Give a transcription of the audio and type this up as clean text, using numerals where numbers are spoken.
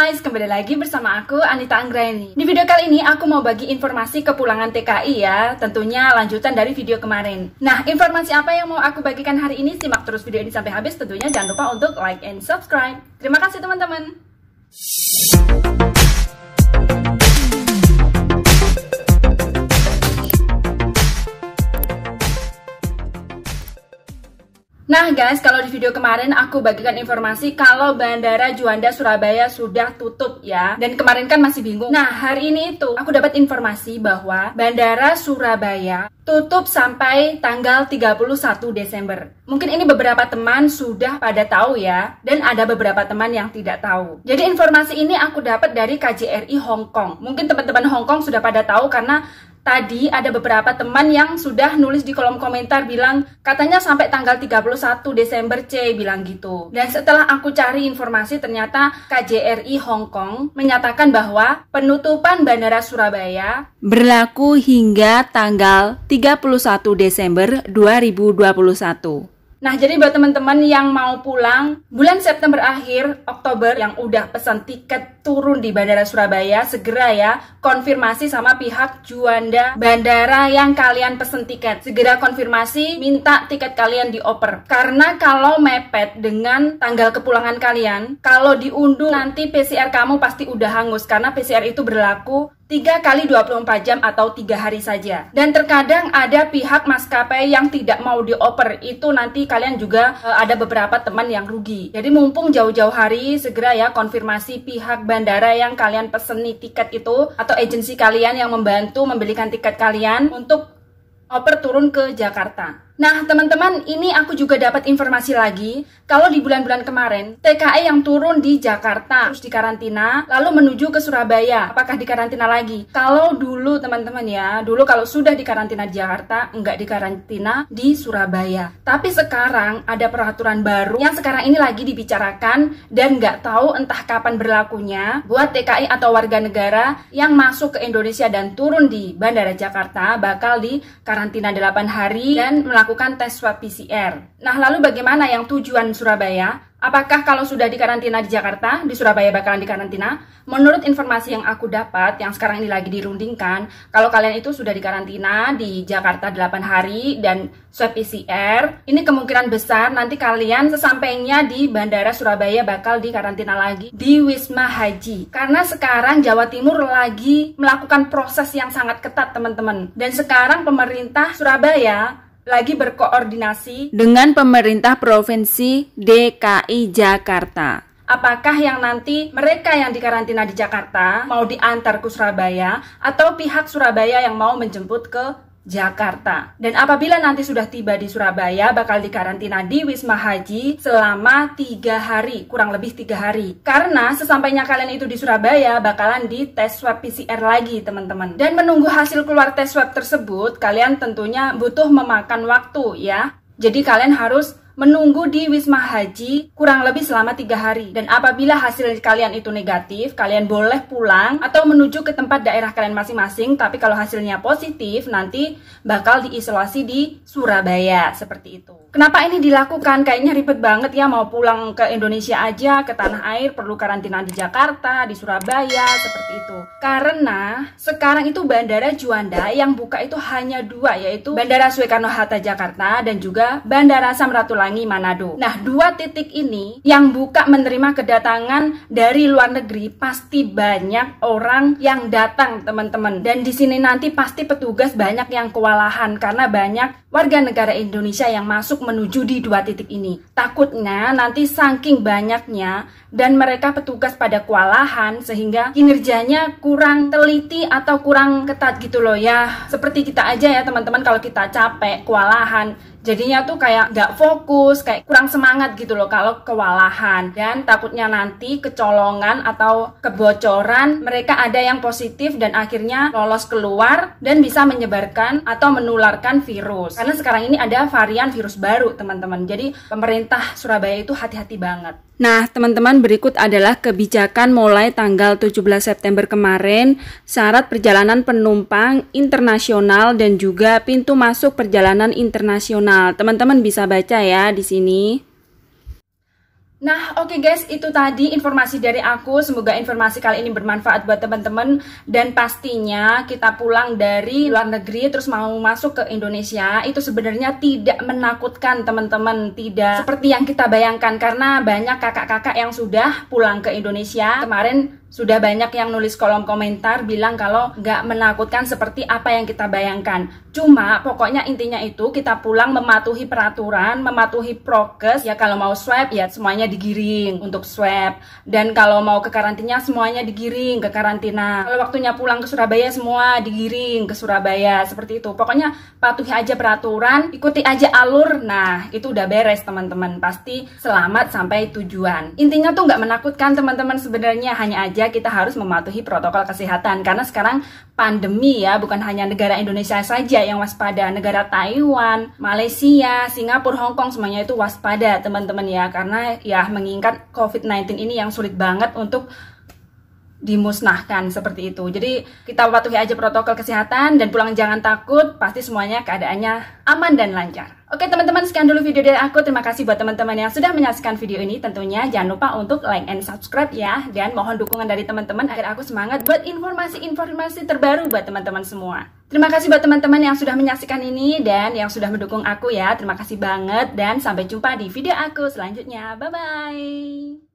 guys, kembali lagi bersama aku Anita Anggraini. Di video kali ini aku mau bagi informasi kepulangan TKI ya, tentunya lanjutan dari video kemarin. Nah, informasi apa yang mau aku bagikan hari ini? Simak terus video ini sampai habis, tentunya jangan lupa untuk like and subscribe. Terima kasih teman-teman. Nah guys, kalau di video kemarin aku bagikan informasi kalau Bandara Juanda Surabaya sudah tutup ya. Dan kemarin kan masih bingung. Nah hari ini itu aku dapat informasi bahwa Bandara Surabaya tutup sampai tanggal 31 Desember. Mungkin ini beberapa teman sudah pada tahu ya. Dan ada beberapa teman yang tidak tahu. Jadi informasi ini aku dapat dari KJRI Hong Kong. Mungkin teman-teman Hong Kong sudah pada tahu karena tadi ada beberapa teman yang sudah nulis di kolom komentar bilang katanya sampai tanggal 31 Desember bilang gitu. Dan setelah aku cari informasi ternyata KJRI Hong Kong menyatakan bahwa penutupan Bandara Surabaya berlaku hingga tanggal 31 Desember 2021. Nah, jadi buat teman-teman yang mau pulang bulan September akhir, Oktober yang udah pesan tiket turun di Bandara Surabaya, segera ya konfirmasi sama pihak Juanda Bandara yang kalian pesen tiket. Segera konfirmasi, minta tiket kalian dioper. Karena kalau mepet dengan tanggal kepulangan kalian, kalau diunduh nanti PCR kamu pasti udah hangus karena PCR itu berlaku 3 kali 24 jam atau 3 hari saja. Dan terkadang ada pihak maskapai yang tidak mau dioper. Itu nanti kalian juga ada beberapa teman yang rugi. Jadi mumpung jauh-jauh hari, segera ya konfirmasi pihak bandara yang kalian peseni tiket itu atau agensi kalian yang membantu membelikan tiket kalian untuk oper turun ke Jakarta. Nah teman-teman, ini aku juga dapat informasi lagi kalau di bulan-bulan kemarin TKI yang turun di Jakarta terus dikarantina lalu menuju ke Surabaya, apakah dikarantina lagi? Kalau dulu teman-teman ya, dulu kalau sudah dikarantina di Jakarta enggak dikarantina di Surabaya. Tapi sekarang ada peraturan baru yang sekarang ini lagi dibicarakan dan nggak tahu entah kapan berlakunya buat TKI atau warga negara yang masuk ke Indonesia dan turun di Bandara Jakarta bakal dikarantina 8 hari dan melakukan tes swab PCR. Nah, lalu bagaimana yang tujuan Surabaya? Apakah kalau sudah dikarantina di Jakarta, di Surabaya bakalan dikarantina? Menurut informasi yang aku dapat, yang sekarang ini lagi dirundingkan, kalau kalian itu sudah dikarantina di Jakarta 8 hari dan swab PCR, ini kemungkinan besar nanti kalian sesampainya di Bandara Surabaya bakal dikarantina lagi di Wisma Haji. Karena sekarang Jawa Timur lagi melakukan proses yang sangat ketat teman-teman. Dan sekarang pemerintah Surabaya lagi berkoordinasi dengan pemerintah Provinsi DKI Jakarta. Apakah yang nanti mereka yang dikarantina di Jakarta mau diantar ke Surabaya atau pihak Surabaya yang mau menjemput ke Jakarta. Dan apabila nanti sudah tiba di Surabaya bakal dikarantina di Wisma Haji selama 3 hari, kurang lebih 3 hari. Karena sesampainya kalian itu di Surabaya bakalan di tes swab PCR lagi teman-teman. Dan menunggu hasil keluar tes swab tersebut kalian tentunya butuh memakan waktu ya. Jadi kalian harus menunggu di Wisma Haji kurang lebih selama 3 hari. Dan apabila hasil kalian itu negatif, kalian boleh pulang atau menuju ke tempat daerah kalian masing-masing. Tapi kalau hasilnya positif, nanti bakal diisolasi di Surabaya, seperti itu. Kenapa ini dilakukan? Kayaknya ribet banget ya, mau pulang ke Indonesia aja, ke tanah air, perlu karantina di Jakarta, di Surabaya, seperti itu. Karena sekarang itu Bandara Juanda yang buka itu hanya 2, yaitu Bandara Soekarno-Hatta Jakarta dan juga Bandara Samratulangi Manado. Nah, 2 titik ini yang buka menerima kedatangan dari luar negeri, pasti banyak orang yang datang teman-teman. Dan di sini nanti pasti petugas banyak yang kewalahan karena banyak warga negara Indonesia yang masuk menuju di 2 titik ini. Takutnya nanti saking banyaknya dan mereka petugas pada kewalahan sehingga kinerjanya kurang teliti atau kurang ketat gitu loh ya. Seperti kita aja ya teman-teman, kalau kita capek, kewalahan, jadinya tuh kayak nggak fokus, kayak kurang semangat gitu loh kalau kewalahan. Dan takutnya nanti kecolongan atau kebocoran, mereka ada yang positif dan akhirnya lolos keluar dan bisa menyebarkan atau menularkan virus. Karena sekarang ini ada varian virus baru teman-teman. Jadi pemerintah Surabaya itu hati-hati banget. Nah teman-teman, berikut adalah kebijakan mulai tanggal 17 September kemarin, syarat perjalanan penumpang internasional dan juga pintu masuk perjalanan internasional. Teman-teman bisa baca ya di sini. Nah, oke guys, itu tadi informasi dari aku. Semoga informasi kali ini bermanfaat buat teman-teman. Dan pastinya kita pulang dari luar negeri terus mau masuk ke Indonesia, itu sebenarnya tidak menakutkan teman-teman. Tidak seperti yang kita bayangkan, karena banyak kakak-kakak yang sudah pulang ke Indonesia. Kemarin sudah banyak yang nulis kolom komentar bilang kalau nggak menakutkan seperti apa yang kita bayangkan. Cuma pokoknya intinya itu kita pulang mematuhi peraturan, mematuhi prokes. Ya kalau mau swab ya semuanya digiring untuk swab. Dan kalau mau ke karantina semuanya digiring ke karantina. Kalau waktunya pulang ke Surabaya semua digiring ke Surabaya. Seperti itu. Pokoknya patuhi aja peraturan, ikuti aja alur. Nah itu udah beres teman-teman. Pasti selamat sampai tujuan. Intinya tuh nggak menakutkan teman-teman sebenarnya, hanya aja kita harus mematuhi protokol kesehatan karena sekarang pandemi ya, bukan hanya negara Indonesia saja yang waspada, negara Taiwan, Malaysia, Singapura, Hong Kong semuanya itu waspada teman-teman ya, karena ya mengingat COVID-19 ini yang sulit banget untuk dimusnahkan seperti itu. Jadi kita patuhi aja protokol kesehatan dan pulang jangan takut, pasti semuanya keadaannya aman dan lancar. Oke teman-teman, sekian dulu video dari aku. Terima kasih buat teman-teman yang sudah menyaksikan video ini. Tentunya jangan lupa untuk like and subscribe ya. Dan mohon dukungan dari teman-teman agar aku semangat buat informasi-informasi terbaru buat teman-teman semua. Terima kasih buat teman-teman yang sudah menyaksikan ini dan yang sudah mendukung aku ya. Terima kasih banget dan sampai jumpa di video aku selanjutnya. Bye-bye.